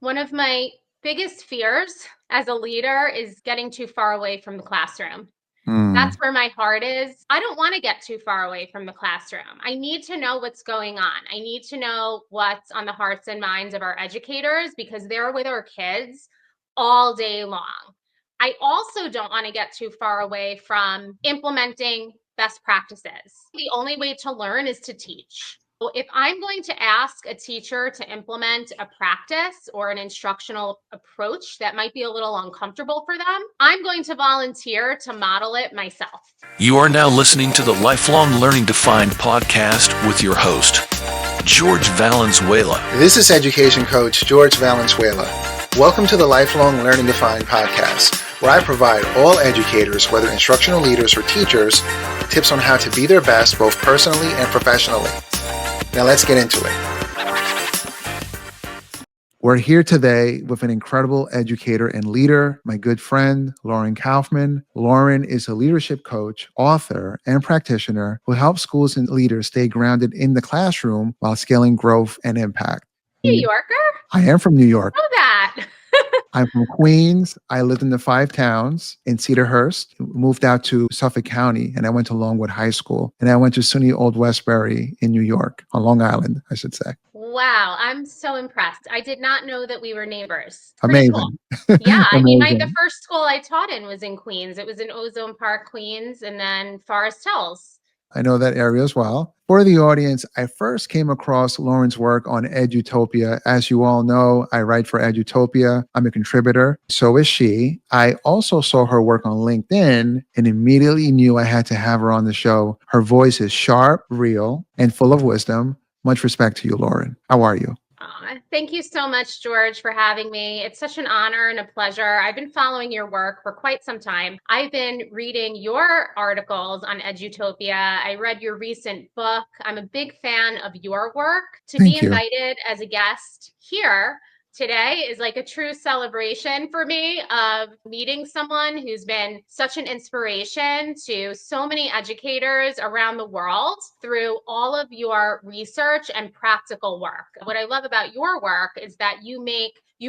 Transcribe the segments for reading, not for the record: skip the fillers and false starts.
One of my biggest fears as a leader is getting too far away from the classroom. Mm, That's where my heart is. I don't want to get too far away from the classroom. I need to know what's going on. I need to know what's on the hearts and minds of our educators because they're with our kids all day long. I also don't want to get too far away from implementing best practices. The only way to learn is to teach. So if I'm going to ask a teacher to implement a practice or an instructional approach that might be a little uncomfortable for them, I'm going to volunteer to model it myself. You are now listening to the Lifelong Learning Defined podcast with your host, George Valenzuela. This is education coach George Valenzuela. Welcome to the Lifelong Learning Defined podcast, where I provide all educators, whether instructional leaders or teachers, tips on how to be their best both personally and professionally. Now let's get into it. We're here today with an incredible educator and leader, my good friend, Lauren Kaufman. Lauren is a leadership coach, author, and practitioner who helps schools and leaders stay grounded in the classroom while scaling growth and impact. New Yorker? I am from New York. Know that. I'm from Queens. I lived in the five towns in Cedarhurst, moved out to Suffolk County, and I went to Longwood High School. And I went to SUNY Old Westbury in New York, on Long Island, I should say. Wow, I'm so impressed. I did not know that we were neighbors. Pretty cool. Amazing. Yeah, I mean, the Amazing. first school I taught in was in Queens. It was in Ozone Park, Queens, and then Forest Hills. I know that area as well. For the audience, I first came across Lauren's work on Edutopia. As you all know, I write for Edutopia. I'm a contributor. So is she. I also saw her work on LinkedIn and immediately knew I had to have her on the show. Her voice is sharp, real, and full of wisdom. Much respect to you, Lauren. How are you? Thank you so much, George, for having me. It's such an honor and a pleasure. I've been following your work for quite some time. I've been reading your articles on Edutopia. I read your recent book. I'm a big fan of your work. To be Thank you. invited as a guest here today is like a true celebration for me of meeting someone who's been such an inspiration to so many educators around the world through all of your research and practical work. What I love about your work is that you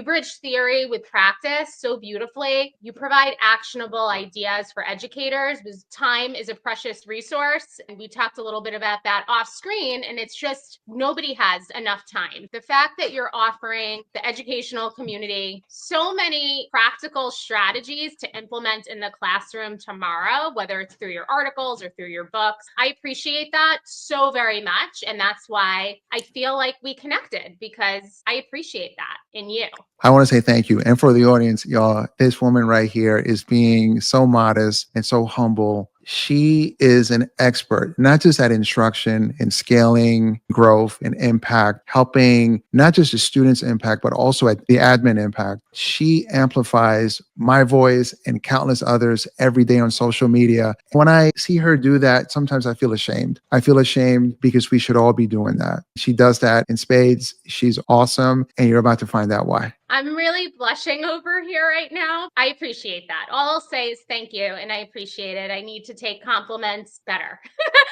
bridge theory with practice so beautifully. You provide actionable ideas for educators because time is a precious resource. And we talked a little bit about that off screen, and it's just nobody has enough time. The fact that you're offering the educational community so many practical strategies to implement in the classroom tomorrow, whether it's through your articles or through your books, I appreciate that so very much. And that's why I feel like we connected because I appreciate that in you. I want to say thank you. And for the audience, y'all, this woman right here is being so modest and so humble. She is an expert, not just at instruction and scaling growth and impact, helping not just the students' impact, but also at the admin impact. She amplifies my voice and countless others every day on social media. When I see her do that, sometimes I feel ashamed. I feel ashamed because we should all be doing that. She does that in spades. She's awesome. And you're about to find out why. I'm really blushing over here right now. I appreciate that. All I'll say is thank you, and I appreciate it. I need to take compliments better.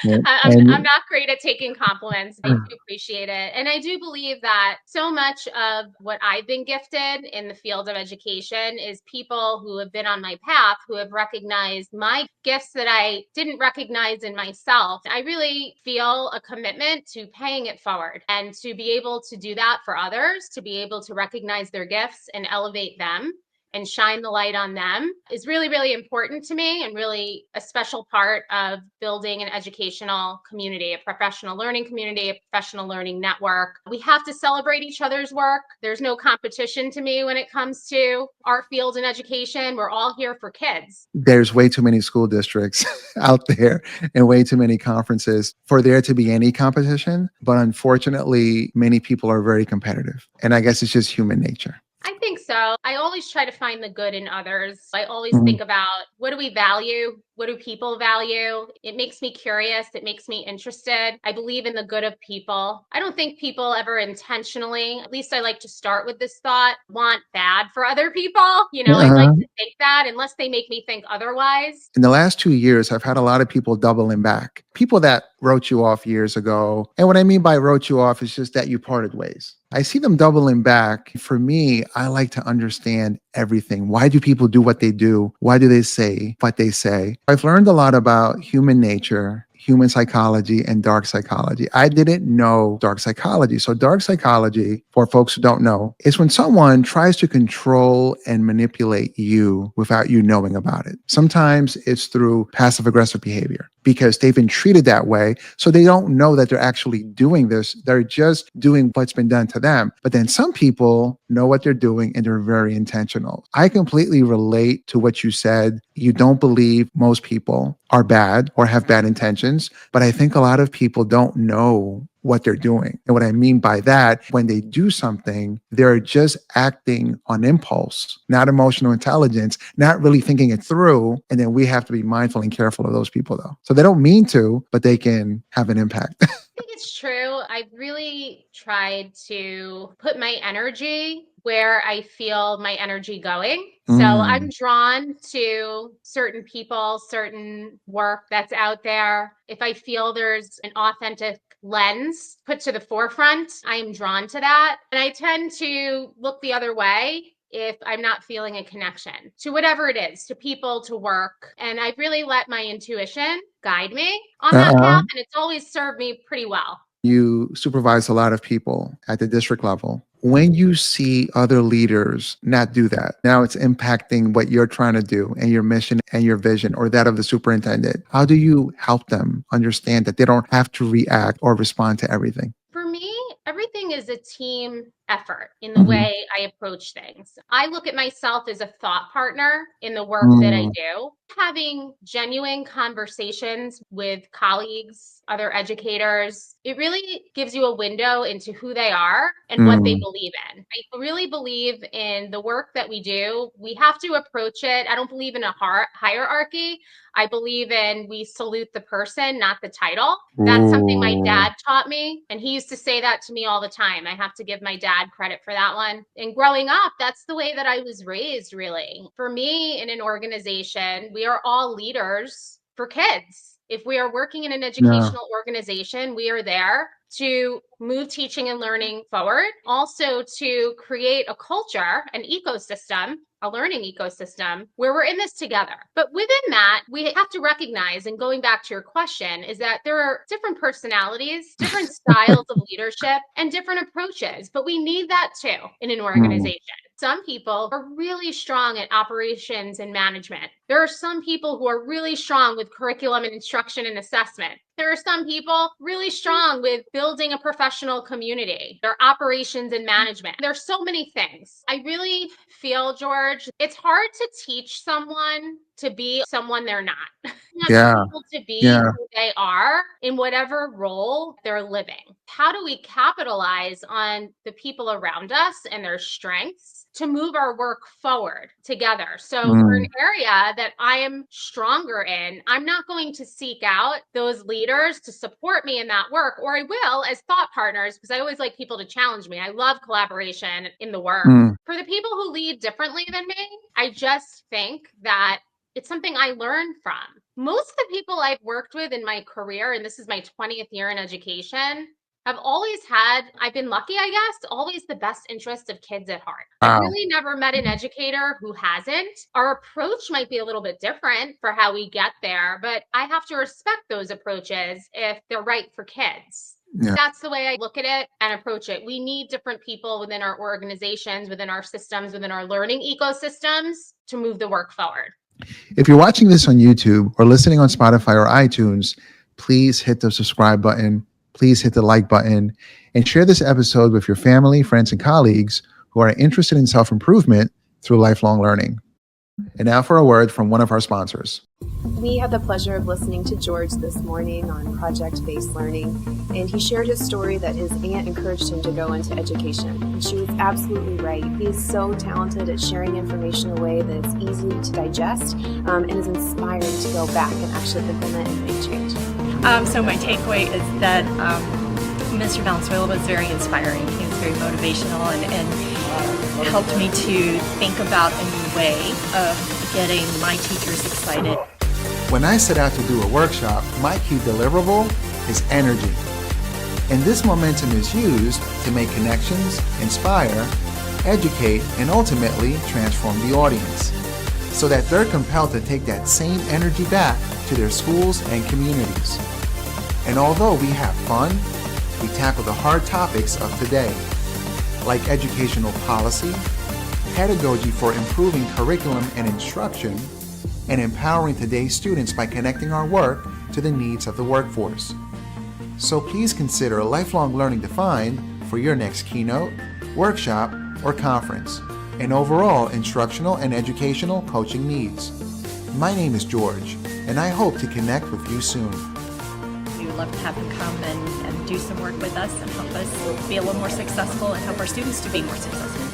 And, I'm and not great at taking compliments. I do appreciate it. And I do believe that so much of what I've been gifted in the field of education is people who have been on my path, who have recognized my gifts that I didn't recognize in myself. I really feel a commitment to paying it forward and to be able to do that for others, to be able to recognize their gifts and elevate them and shine the light on them is really, really important to me and really a special part of building an educational community, a professional learning community, a professional learning network. We have to celebrate each other's work. There's no competition to me when it comes to our field in education. We're all here for kids. there's way too many school districts out there and way too many conferences for there to be any competition. But unfortunately, many people are very competitive. And I guess it's just human nature. I think so. I always try to find the good in others. I always Mhm. think about what do we value What do people value? It makes me curious. It makes me interested. I believe in the good of people. I don't think people ever intentionally, at least I like to start with this thought, want bad for other people. I'd like to think that unless they make me think otherwise. In the last 2 years, I've had a lot of people doubling back. People that wrote you off years ago. And what I mean by wrote you off is just that you parted ways. I see them doubling back. For me, I like to understand everything. Why do people do what they do? Why do they say what they say? I've learned a lot about human nature, human psychology, and dark psychology. I didn't know dark psychology. So dark psychology, for folks who don't know, is when someone tries to control and manipulate you without you knowing about it. Sometimes it's through passive aggressive behavior because they've been treated that way. So they don't know that they're actually doing this. They're just doing what's been done to them. But then some people know what they're doing and they're very intentional. I completely relate to what you said. You don't believe most people are bad or have bad intentions, but I think a lot of people don't know what they're doing. And what I mean by that, when they do something, they're just acting on impulse, not emotional intelligence, not really thinking it through. And then we have to be mindful and careful of those people though. So they don't mean to, but they can have an impact. I think it's true. I've really tried to put my energy where I feel my energy going. So I'm drawn to certain people, certain work that's out there. If I feel there's an authentic lens put to the forefront, I am drawn to that. And I tend to look the other way if I'm not feeling a connection to whatever it is, to people, to work. And I've really let my intuition guide me on that path. And it's always served me pretty well. You supervise a lot of people at the district level. When you see other leaders not do that, now it's impacting what you're trying to do and your mission and your vision or that of the superintendent. How do you help them understand that they don't have to react or respond to everything? For me, everything is a team effort in the way I approach things. I look at myself as a thought partner in the work that I do. Having genuine conversations with colleagues, other educators, it really gives you a window into who they are and what they believe in. I really believe in the work that we do. We have to approach it. I don't believe in a hierarchy. I believe in we salute the person, not the title. That's something my dad taught me. And he used to say that to me all the time. I have to give my dad credit for that one. And growing up, that's the way that I was raised, really. For me, in an organization, we are all leaders for kids. If we are working in an educational organization, we are there to move teaching and learning forward, also to create a culture, an ecosystem, a learning ecosystem where we're in this together. But within that, we have to recognize, and going back to your question, is that there are different personalities, different styles of leadership, and different approaches. But we need that too in an organization. Some people are really strong at operations and management. There are some people who are really strong with curriculum and instruction and assessment. There are some people really strong with building a professional community. There are operations and management. There's so many things. I really feel, George, it's hard to teach someone to be someone they're not. People to be who they are in whatever role they're living. How do we capitalize on the people around us and their strengths to move our work forward together? So for an area that I am stronger in, I'm not going to seek out those leaders to support me in that work, or I will as thought partners, because I always like people to challenge me. I love collaboration in the work. For the people who lead differently than me, I just think that it's something I learned from. Most of the people I've worked with in my career, and this is my 20th year in education, have always had, I've been lucky, I guess, always the best interest of kids at heart. I've really never met an educator who hasn't. Our approach might be a little bit different for how we get there, but I have to respect those approaches if they're right for kids. That's the way I look at it and approach it. We need different people within our organizations, within our systems, within our learning ecosystems to move the work forward. If you're watching this on YouTube or listening on Spotify or iTunes, please hit the subscribe button. Please hit the like button and share this episode with your family, friends, and colleagues who are interested in self-improvement through lifelong learning. And now for a word from one of our sponsors. We had the pleasure of listening to George this morning on project-based learning, and he shared his story that his aunt encouraged him to go into education. And she was absolutely right. He is so talented at sharing information in a way that is easy to digest and is inspiring to go back and actually implement and make change. So my takeaway is that Mr. Valenzuela was very inspiring. He was very motivational and helped me to think about a new way of getting my teachers excited. When I set out to do a workshop, my key deliverable is energy. And this momentum is used to make connections, inspire, educate, and ultimately transform the audience, so that they're compelled to take that same energy back to their schools and communities. And although we have fun, we tackle the hard topics of today, like educational policy, pedagogy for improving curriculum and instruction, and empowering today's students by connecting our work to the needs of the workforce. So please consider Lifelong Learning Defined for your next keynote, workshop, or conference, and overall instructional and educational coaching needs. My name is George, and I hope to connect with you soon. We would love to have him come and do some work with us and help us be a little more successful and help our students to be more successful.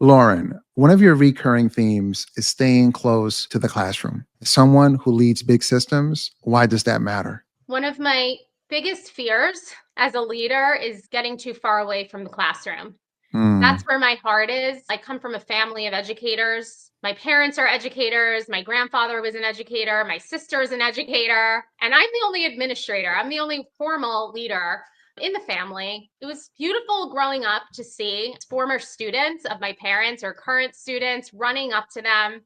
Lauren, one of your recurring themes is staying close to the classroom. As someone who leads big systems, why does that matter? One of my biggest fears as a leader is getting too far away from the classroom. That's where my heart is. I come from a family of educators. My parents are educators. My grandfather was an educator. My sister is an educator. And I'm the only administrator. I'm the only formal leader in the family. It was beautiful growing up to see former students of my parents or current students running up to them,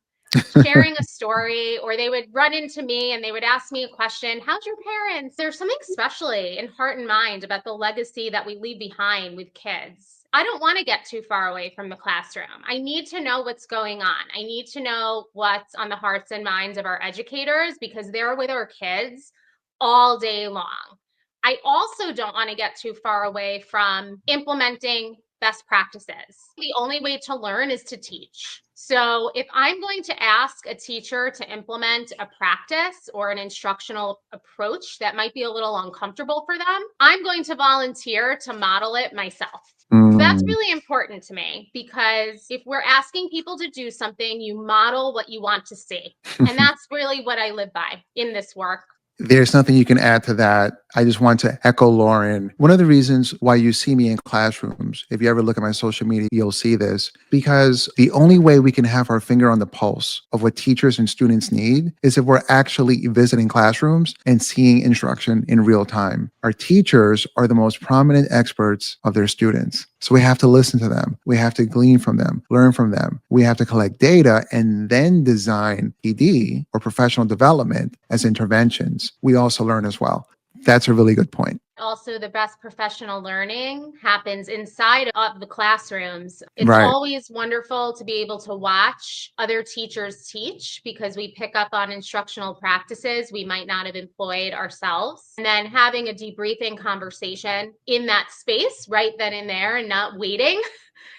sharing a story, or they would run into me and they would ask me a question. How's your parents? There's something especially in heart and mind about the legacy that we leave behind with kids. I don't want to get too far away from the classroom. I need to know what's going on. I need to know what's on the hearts and minds of our educators because they're with our kids all day long. I also don't want to get too far away from implementing best practices. The only way to learn is to teach. So if I'm going to ask a teacher to implement a practice or an instructional approach that might be a little uncomfortable for them, I'm going to volunteer to model it myself. That's really important to me because if we're asking people to do something, you model what you want to see. And that's really what I live by in this work. There's nothing you can add to that. I just want to echo Lauren. One of the reasons why you see me in classrooms, if you ever look at my social media, you'll see this, because the only way we can have our finger on the pulse of what teachers and students need is if we're actually visiting classrooms and seeing instruction in real time. Our teachers are the most prominent experts of their students. So we have to listen to them. We have to glean from them, learn from them. We have to collect data and then design PD or professional development as interventions. We also learn as well. That's a really good point. Also, the best professional learning happens inside of the classrooms. It's Right. always wonderful to be able to watch other teachers teach because we pick up on instructional practices we might not have employed ourselves. And then having a debriefing conversation in that space right then and there and not waiting.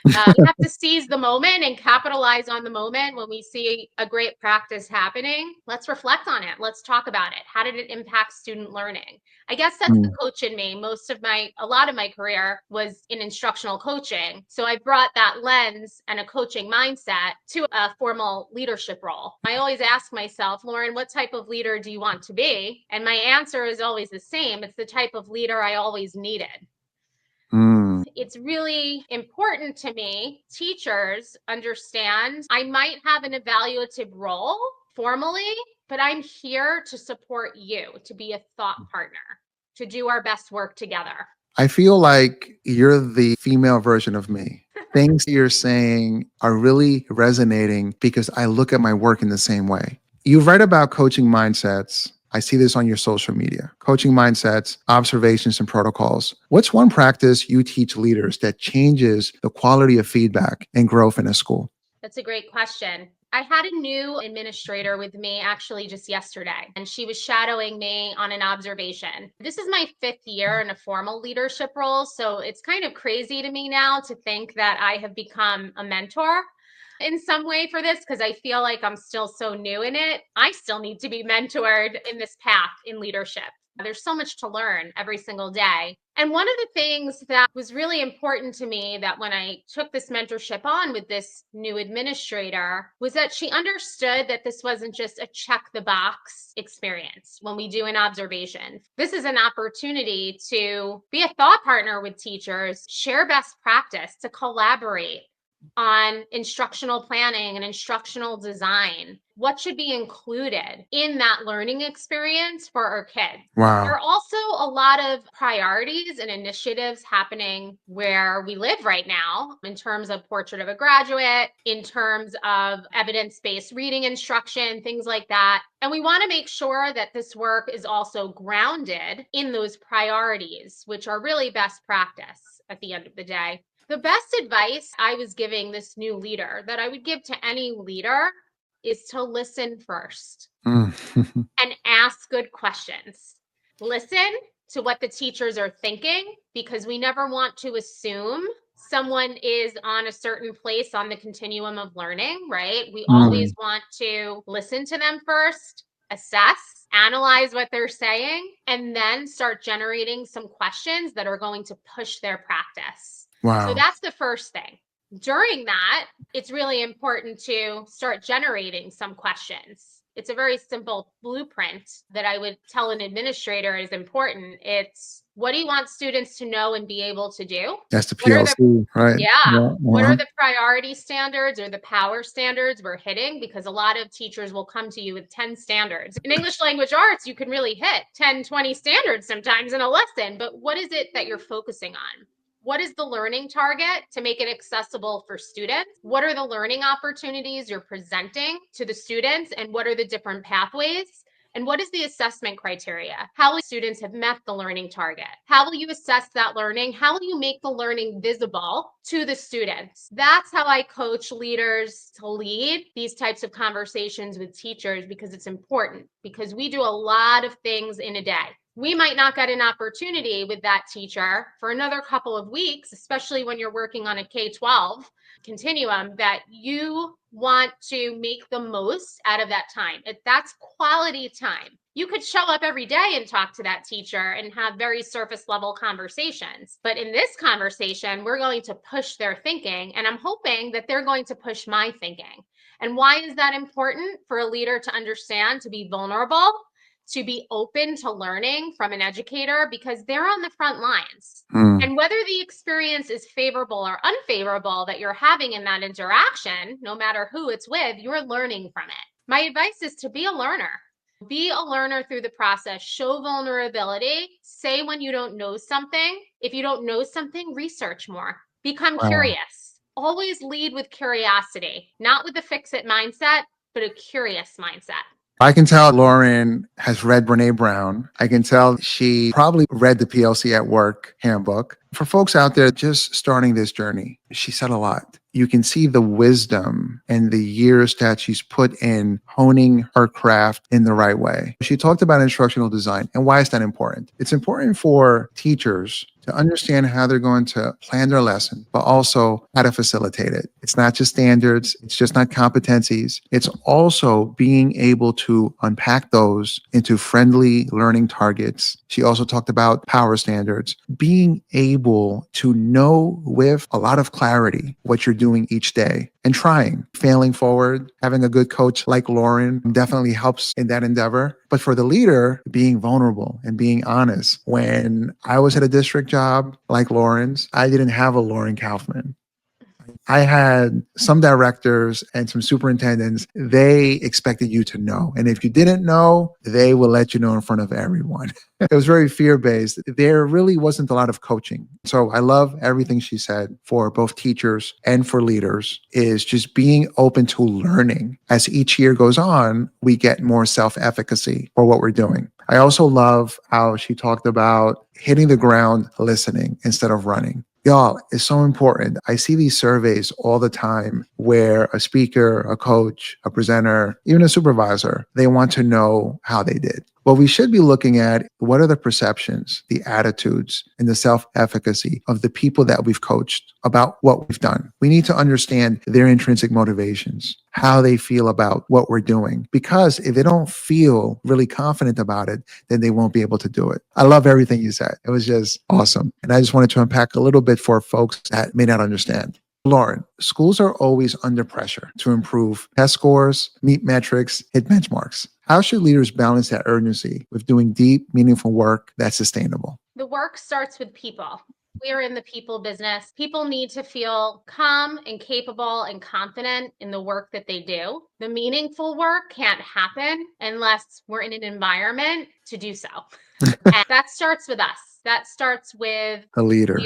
We have to seize the moment and capitalize on the moment when we see a great practice happening. Let's reflect on it. Let's talk about it. How did it impact student learning? I guess that's the coach in me. A lot of my career was in instructional coaching. So I brought that lens and a coaching mindset to a formal leadership role. I always ask myself, Lauren, what type of leader do you want to be? And my answer is always the same. It's the type of leader I always needed. It's really important to me. Teachers understand I might have an evaluative role formally, but I'm here to support you, to be a thought partner, to do our best work together. I feel like you're the female version of me. Things you're saying are really resonating because I look at my work in the same way. You write about coaching mindsets. I see this on your social media. Coaching mindsets, observations, and protocols. What's one practice you teach leaders that changes the quality of feedback and growth in a school? That's a great question. I had a new administrator with me actually just yesterday, and she was shadowing me on an observation. This is my 5th year in a formal leadership role, so it's kind of crazy to me now to think that I have become a mentor in some way for this because I feel like I'm still so new in it. I still need to be mentored in this path in leadership. There's so much to learn every single day. And one of the things that was really important to me that when I took this mentorship on with this new administrator was that she understood that this wasn't just a check the box experience when we do an observation. This is an opportunity to be a thought partner with teachers, share best practice, to collaborate on instructional planning and instructional design. What should be included in that learning experience for our kids? Wow. There are also a lot of priorities and initiatives happening where we live right now in terms of Portrait of a Graduate, in terms of evidence-based reading instruction, things like that. And we want to make sure that this work is also grounded in those priorities, which are really best practice at the end of the day. The best advice I was giving this new leader that I would give to any leader is to listen first and ask good questions. Listen to what the teachers are thinking, because we never want to assume someone is on a certain place on the continuum of learning, right? We always want to listen to them first, assess, analyze what they're saying, and then start generating some questions that are going to push their practice. Wow. So that's the first thing. During that, it's really important to start generating some questions. It's a very simple blueprint that I would tell an administrator is important. It's, what do you want students to know and be able to do? That's the PLC, right? Yeah. What are the priority standards or the power standards we're hitting? Because a lot of teachers will come to you with 10 standards. In English language arts, you can really hit 10, 20 standards sometimes in a lesson, but what is it that you're focusing on? What is the learning target to make it accessible for students? What are the learning opportunities you're presenting to the students? And what are the different pathways? And what is the assessment criteria? How will students have met the learning target? How will you assess that learning? How will you make the learning visible to the students? That's how I coach leaders to lead these types of conversations with teachers, because it's important, because we do a lot of things in a day. We might not get an opportunity with that teacher for another couple of weeks, especially when you're working on a K-12 continuum, that you want to make the most out of that time. That's quality time. You could show up every day and talk to that teacher and have very surface level conversations. But in this conversation, we're going to push their thinking, and I'm hoping that they're going to push my thinking. And why is that important for a leader to understand, to be vulnerable, to be open to learning from an educator? Because they're on the front lines. And whether the experience is favorable or unfavorable that you're having in that interaction, no matter who it's with, you're learning from it. My advice is to be a learner. Be a learner through the process. Show vulnerability. Say when you don't know something. If you don't know something, research more. Become curious. Always lead with curiosity, not with a fix-it mindset, but a curious mindset. I can tell Lauren has read Brene Brown. I can tell she probably read the PLC at Work handbook. For folks out there just starting this journey, she said a lot. You can see the wisdom and the years that she's put in honing her craft in the right way. She talked about instructional design and why is that important? It's important for teachers to understand how they're going to plan their lesson, but also how to facilitate it. It's not just standards. It's just not competencies. It's also being able to unpack those into friendly learning targets. She also talked about power standards, being able to know with a lot of clarity what you're doing each day and trying, failing forward. Having a good coach like Lauren definitely helps in that endeavor. But for the leader, being vulnerable and being honest. When I was at a district job like Lauren's, I didn't have a Lauren Kaufman. I had some directors and some superintendents, they expected you to know. And if you didn't know, they will let you know in front of everyone. It was very fear-based. There really wasn't a lot of coaching. So I love everything she said for both teachers and for leaders, is just being open to learning. As each year goes on, we get more self-efficacy for what we're doing. I also love how she talked about hitting the ground, listening instead of running. Y'all, it's so important. I see these surveys all the time where a speaker, a coach, a presenter, even a supervisor, they want to know how they did. What we should be looking at, what are the perceptions, the attitudes, and the self-efficacy of the people that we've coached about what we've done. We need to understand their intrinsic motivations, how they feel about what we're doing. Because if they don't feel really confident about it, then they won't be able to do it. I love everything you said. It was just awesome. And I just wanted to unpack a little bit for folks that may not understand. Lauren, schools are always under pressure to improve test scores, meet metrics, hit benchmarks. How should leaders balance that urgency with doing deep, meaningful work that's sustainable? The work starts with people. We are in the people business. People need to feel calm and capable and confident in the work that they do. The meaningful work can't happen unless we're in an environment to do so. And that starts with us. That starts with The leader.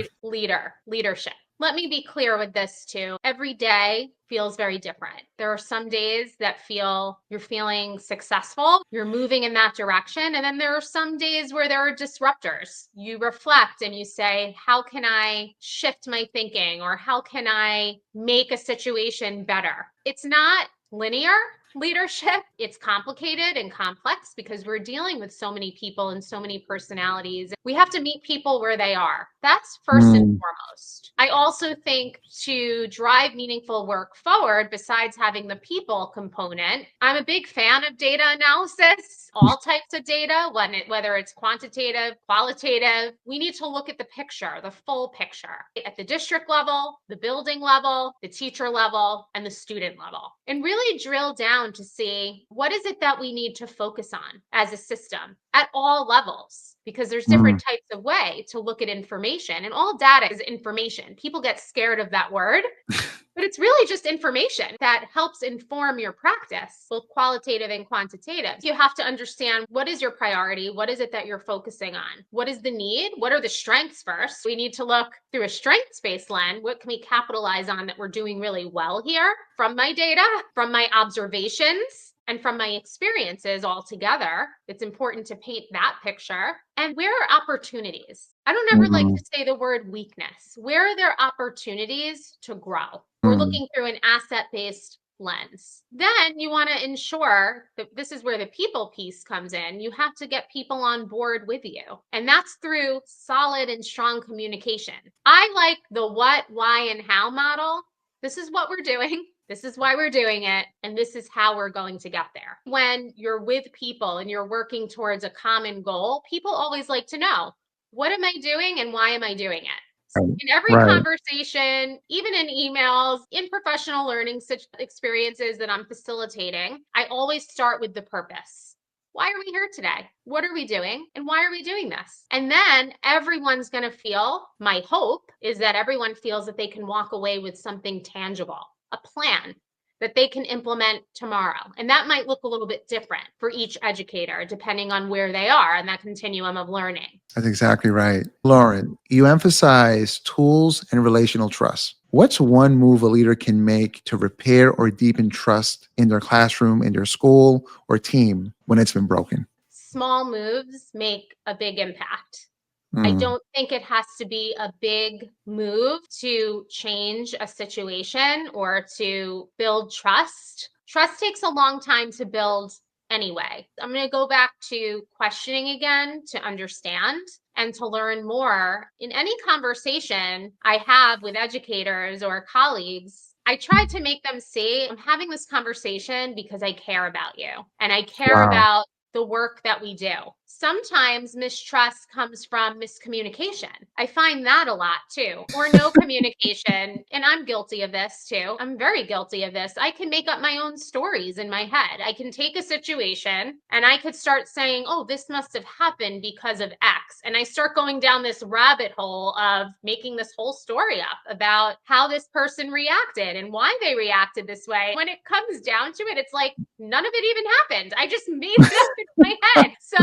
Leadership. Let me be clear with this too. Every day feels very different. There are some days that you're feeling successful, you're moving in that direction. And then there are some days where there are disruptors. You reflect and you say, how can I shift my thinking, or how can I make a situation better? It's not linear. Leadership, it's complicated and complex because we're dealing with so many people and so many personalities. We have to meet people where they are. That's first and foremost. I also think to drive meaningful work forward, besides having the people component, I'm a big fan of data analysis, all types of data, whether it's quantitative, qualitative. We need to look at the picture, the full picture, at the district level, the building level, the teacher level, and the student level, and really drill down to see what is it that we need to focus on as a system at all levels, because there's different types of way to look at information, and all data is information. People get scared of that word, but it's really just information that helps inform your practice, both qualitative and quantitative. You have to understand, what is your priority? What is it that you're focusing on? What is the need? What are the strengths first? We need to look through a strengths-based lens. What can we capitalize on that we're doing really well here from my data, from my observations, and from my experiences all together? It's important to paint that picture. And where are opportunities? I don't ever like to say the word weakness. Where are there opportunities to grow? We're looking through an asset-based lens. Then you want to ensure that this is where the people piece comes in. You have to get people on board with you. And that's through solid and strong communication. I like the what, why, and how model. This is what we're doing. This is why we're doing it. And this is how we're going to get there. When you're with people and you're working towards a common goal, people always like to know, what am I doing and why am I doing it? In every conversation, even in emails, in professional learning experiences that I'm facilitating, I always start with the purpose. Why are we here today? What are we doing? And why are we doing this? And then everyone's going to feel, my hope is that everyone feels that they can walk away with something tangible, a plan that they can implement tomorrow. And that might look a little bit different for each educator, depending on where they are in that continuum of learning. That's exactly right. Lauren, you emphasize tools and relational trust. What's one move a leader can make to repair or deepen trust in their classroom, in their school, or team when it's been broken? Small moves make a big impact. I don't think it has to be a big move to change a situation or to build trust. Trust takes a long time to build anyway. I'm going to go back to questioning again to understand and to learn more. In any conversation I have with educators or colleagues, I try to make them see, I'm having this conversation because I care about you and I care about the work that we do. Sometimes mistrust comes from miscommunication. I find that a lot too, or no communication. And I'm guilty of this too. I'm very guilty of this. I can make up my own stories in my head. I can take a situation and I could start saying, oh, this must have happened because of X. And I start going down this rabbit hole of making this whole story up about how this person reacted and why they reacted this way. When it comes down to it, it's like none of it even happened. I just made it up in my head. So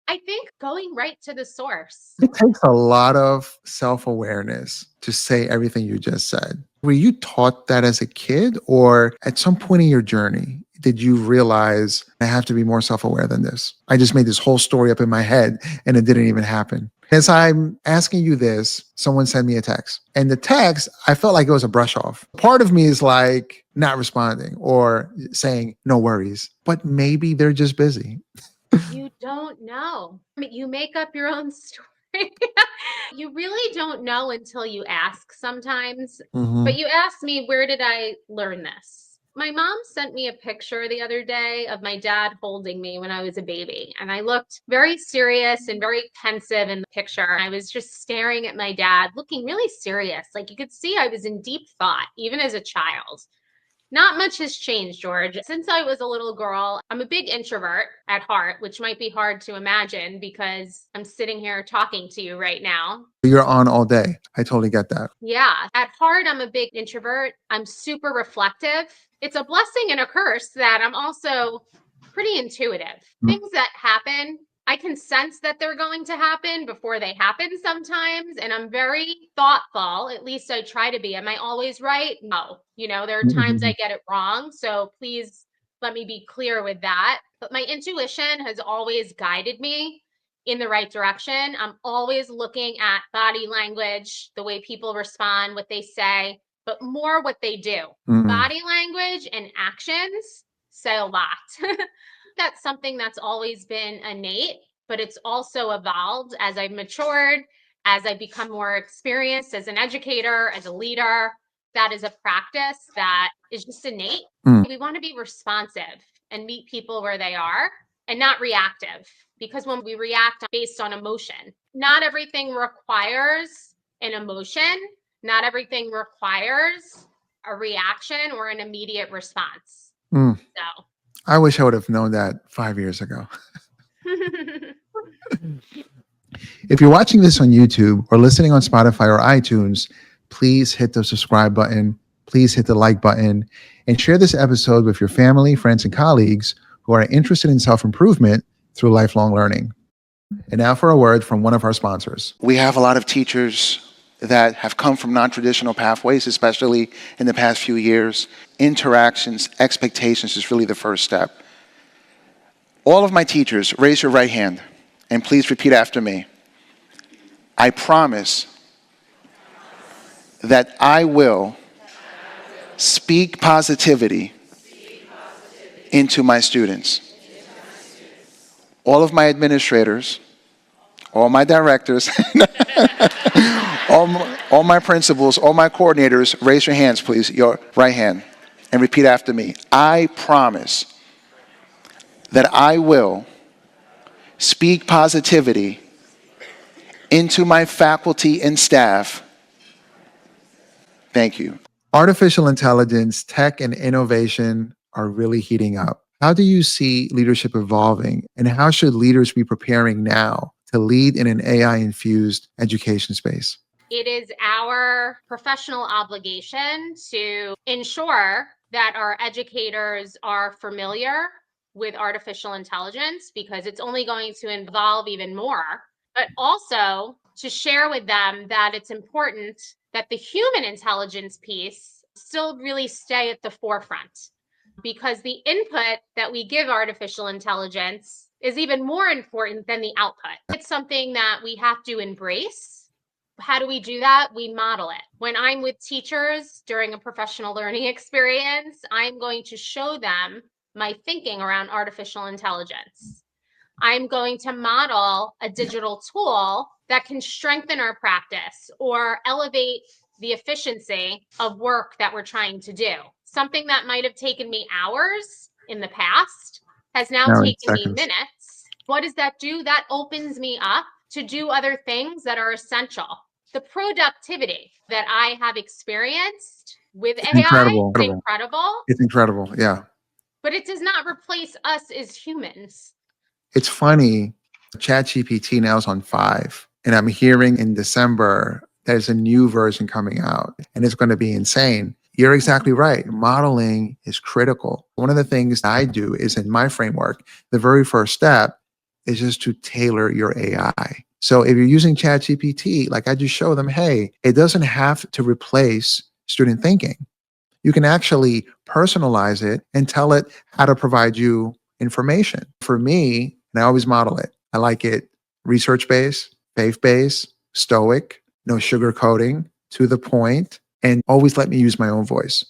I think going right to the source. It takes a lot of self-awareness to say everything you just said. Were you taught that as a kid, or at some point in your journey, did you realize I have to be more self-aware than this? I just made this whole story up in my head and it didn't even happen. As I'm asking you this, someone sent me a text. And the text, I felt like it was a brush off. Part of me is like, not responding or saying no worries, but maybe they're just busy. You don't know. I mean, you make up your own story. You really don't know until you ask sometimes. But you asked me, where did I learn this? My mom sent me a picture the other day of my dad holding me when I was a baby. And I looked very serious and very pensive in the picture. I was just staring at my dad, looking really serious. Like you could see I was in deep thought, even as a child. Not much has changed, George. Since I was a little girl, I'm a big introvert at heart, which might be hard to imagine because I'm sitting here talking to you right now. You're on all day. I totally get that. Yeah, at heart, I'm a big introvert. I'm super reflective. It's a blessing and a curse that I'm also pretty intuitive. Things that happen, I can sense that they're going to happen before they happen sometimes. And I'm very thoughtful. At least I try to be. Am I always right? No. There are times I get it wrong. So please let me be clear with that. But my intuition has always guided me in the right direction. I'm always looking at body language, the way people respond, what they say, but more what they do. Body language and actions say a lot. That's something that's always been innate, but it's also evolved as I've matured, as I become more experienced as an educator, as a leader. That is a practice that is just innate. We want to be responsive and meet people where they are and not reactive, because when we react based on emotion, not everything requires an emotion. Not everything requires a reaction or an immediate response. So I wish I would have known that 5 years ago. If you're watching this on YouTube or listening on Spotify or iTunes, please hit the subscribe button. Please hit the like button and share this episode with your family, friends, and colleagues who are interested in self-improvement through lifelong learning. And now for a word from one of our sponsors. We have a lot of teachers that have come from non-traditional pathways, especially in the past few years. Interactions, expectations is really the first step. All of my teachers, raise your right hand and please repeat after me. I promise that I will speak positivity into my students. All of my administrators, all my directors, all my principals, all my coordinators, raise your hands, please, your right hand, and repeat after me. I promise that I will speak positivity into my faculty and staff. Thank you. Artificial intelligence, tech, and innovation are really heating up. How do you see leadership evolving, and how should leaders be preparing now to lead in an AI-infused education space? It is our professional obligation to ensure that our educators are familiar with artificial intelligence, because it's only going to evolve even more, but also to share with them that it's important that the human intelligence piece still really stay at the forefront, because the input that we give artificial intelligence is even more important than the output. It's something that we have to embrace. How do we do that? We model it. When I'm with teachers during a professional learning experience, I'm going to show them my thinking around artificial intelligence. I'm going to model a digital tool that can strengthen our practice or elevate the efficiency of work that we're trying to do. Something that might have taken me hours in the past has now taken me minutes. What does that do? That opens me up to do other things that are essential. The productivity that I have experienced with AI is incredible. It's incredible, yeah. But it does not replace us as humans. It's funny, ChatGPT now is on 5, and I'm hearing in December there's a new version coming out, and it's going to be insane. You're exactly right. Modeling is critical. One of the things I do is, in my framework, the very first step is just to tailor your AI. So if you're using ChatGPT, like I just show them, hey, it doesn't have to replace student thinking. You can actually personalize it and tell it how to provide you information. For me, and I always model it, I like it research-based, faith-based, stoic, no sugarcoating, to the point, and always let me use my own voice.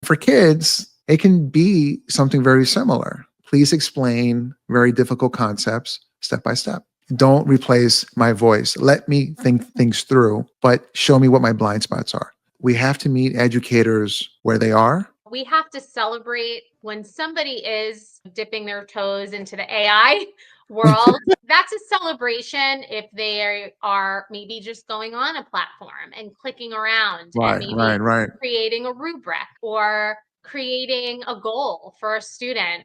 For kids, it can be something very similar. Please explain very difficult concepts step by step. Don't replace my voice. Let me think things through, but show me what my blind spots are. We have to meet educators where they are. We have to celebrate when somebody is dipping their toes into the AI world. That's a celebration if they are maybe just going on a platform and clicking around and maybe Right. creating a rubric or creating a goal for a student.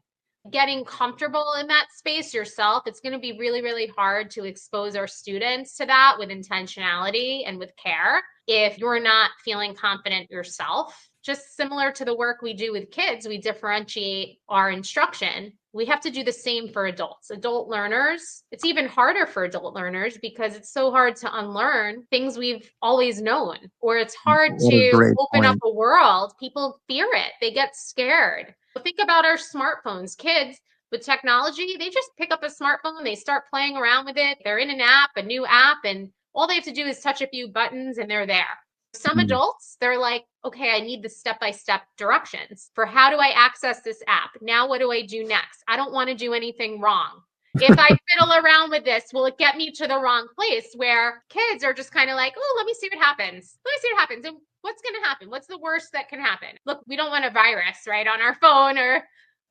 Getting comfortable in that space yourself, it's going to be really, really hard to expose our students to that with intentionality and with care if you're not feeling confident yourself. Just similar to the work we do with kids, we differentiate our instruction. We have to do the same for adults. Adult learners, it's even harder for adult learners because it's so hard to unlearn things we've always known, or it's hard What a to great open up point. a world. People fear it, they get scared. Think about our smartphones. Kids with technology, they just pick up a smartphone, they start playing around with it. They're in an app, a new app, and all they have to do is touch a few buttons and they're there. Some Mm. adults, they're like, okay, I need the step-by-step directions for how do I access this app? Now, what do I do next? I don't want to do anything wrong. If I fiddle around with this, will it get me to the wrong place? Where kids are just kind of like, oh, let me see what happens. Let me see what happens. And what's going to happen? What's the worst that can happen? Look, we don't want a virus, right, on our phone, or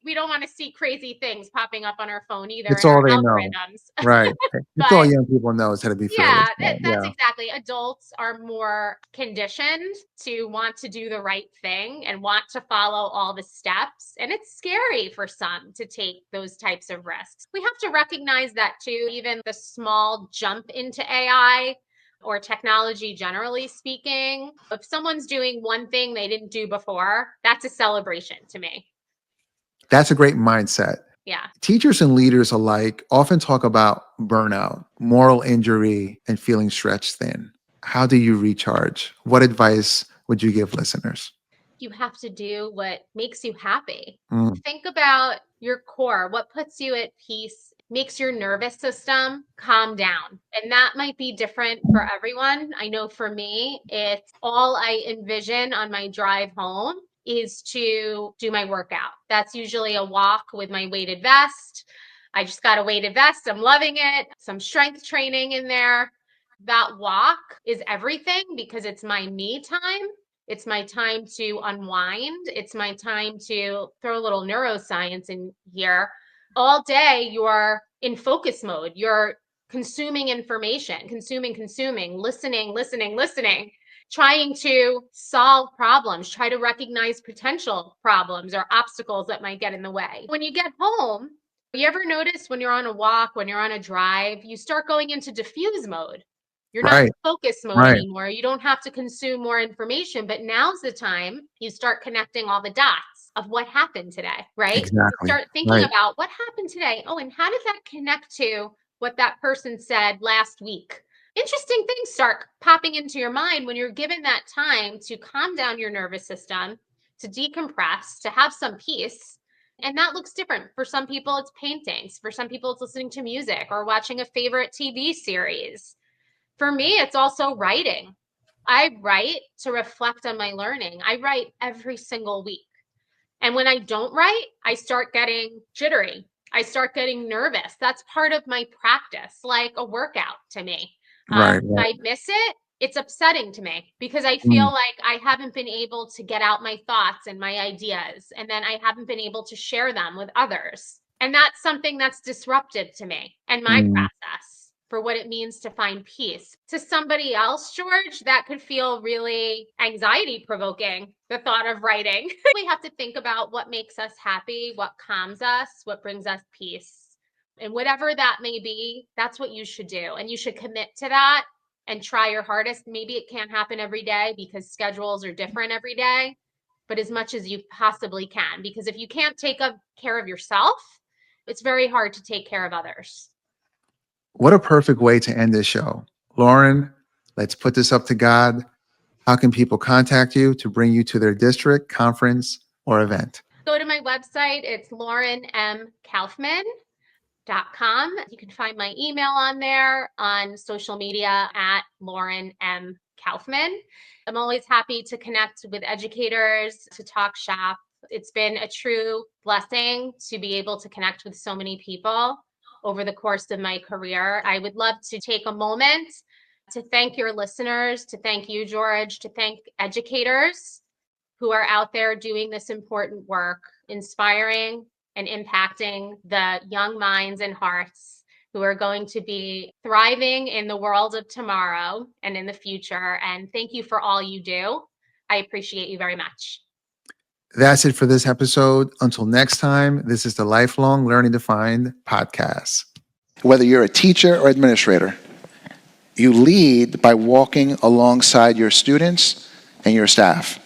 we don't want to see crazy things popping up on our phone either It's in our all they know. algorithms. Right. It's all But young people know is how to be fearless. yeah, that's Yeah. exactly. Adults are more conditioned to want to do the right thing and want to follow all the steps. And it's scary for some to take those types of risks. We have to recognize that too. Even the small jump into AI or technology, generally speaking, if someone's doing one thing they didn't do before, that's a celebration to me. That's a great mindset. Yeah. Teachers and leaders alike often talk about burnout, moral injury, and feeling stretched thin. How do you recharge? What advice would you give listeners? You have to do what makes you happy. Mm. Think about your core, what puts you at peace, makes your nervous system calm down. And that might be different for everyone. I know for me, it's all I envision on my drive home is to do my workout. That's usually a walk with my weighted vest. I just got a weighted vest. I'm loving it. Some strength training in there. That walk is everything because it's my me time. It's my time to unwind. It's my time to throw a little neuroscience in here. All day, you're in focus mode. You're consuming information, consuming, listening, trying to solve problems, try to recognize potential problems or obstacles that might get in the way. When you get home, you ever notice when you're on a walk, when you're on a drive, you start going into diffuse mode? You're not in Right. focus mode Right. anymore. You don't have to consume more information, but now's the time you start connecting all the dots of what happened today, right? You Exactly. start thinking Right. about what happened today. Oh, and how does that connect to what that person said last week? Interesting things start popping into your mind when you're given that time to calm down your nervous system, to decompress, to have some peace. And that looks different. For some people, it's paintings. For some people, it's listening to music or watching a favorite TV series. For me, it's also writing. I write to reflect on my learning. I write every single week. And when I don't write, I start getting jittery. I start getting nervous. That's part of my practice, like a workout to me. Right. If I miss it, it's upsetting to me because I feel Mm. like I haven't been able to get out my thoughts and my ideas, and then I haven't been able to share them with others. And that's something that's disruptive to me and my Mm. process for what it means to find peace. To somebody else, George, that could feel really anxiety provoking, the thought of writing. We have to think about what makes us happy, what calms us, what brings us peace. And whatever that may be, that's what you should do. And you should commit to that and try your hardest. Maybe it can't happen every day because schedules are different every day, but as much as you possibly can. Because if you can't take care of yourself, it's very hard to take care of others. What a perfect way to end this show. Lauren, let's put this up to God. How can people contact you to bring you to their district, conference, or event? Go to my website. It's laurenmkaufman.com. You can find my email on there, on social media at Lauren M. Kaufman. I'm always happy to connect with educators, to talk shop. It's been a true blessing to be able to connect with so many people over the course of my career. I would love to take a moment to thank your listeners, to thank you, George, to thank educators who are out there doing this important work, inspiring and impacting the young minds and hearts who are going to be thriving in the world of tomorrow and in the future. And thank you for all you do. I appreciate you very much. That's it for this episode. Until next time, this is the Lifelong Learning Defined podcast. Whether you're a teacher or administrator, you lead by walking alongside your students and your staff.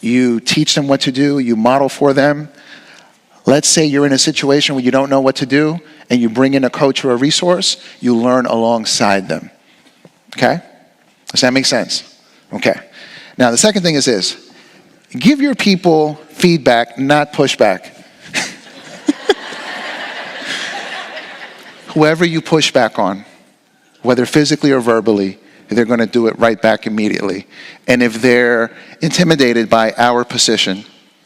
You teach them what to do, you model for them. Let's say you're in a situation where you don't know what to do and you bring in a coach or a resource, you learn alongside them. Okay? Does that make sense? Okay. Now, the second thing is this. Give your people feedback, not pushback. Whoever you push back on, whether physically or verbally, they're going to do it right back immediately. And if they're intimidated by our position,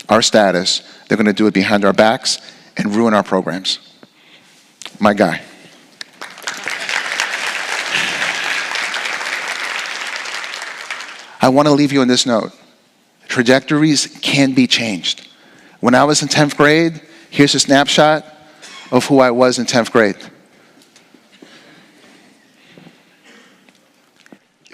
our status, they're going to do it behind our backs and ruin our programs. My guy. I want to leave you on this note. Trajectories can be changed. When I was in 10th grade, here's a snapshot of who I was in 10th grade.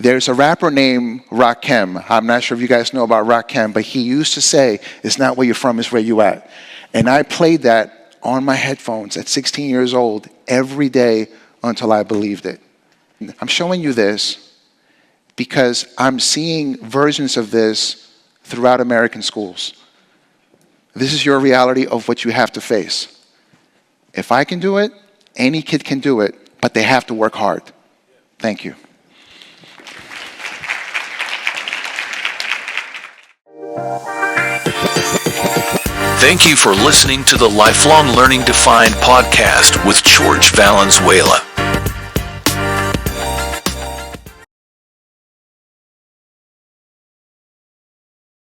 There's a rapper named Rakim. I'm not sure if you guys know about Rakim, but he used to say, it's not where you're from, it's where you at. And I played that on my headphones at 16 years old every day until I believed it. I'm showing you this because I'm seeing versions of this throughout American schools. This is your reality of what you have to face. If I can do it, any kid can do it, but they have to work hard. Thank you. Thank you for listening to the Lifelong Learning Defined podcast with George Valenzuela.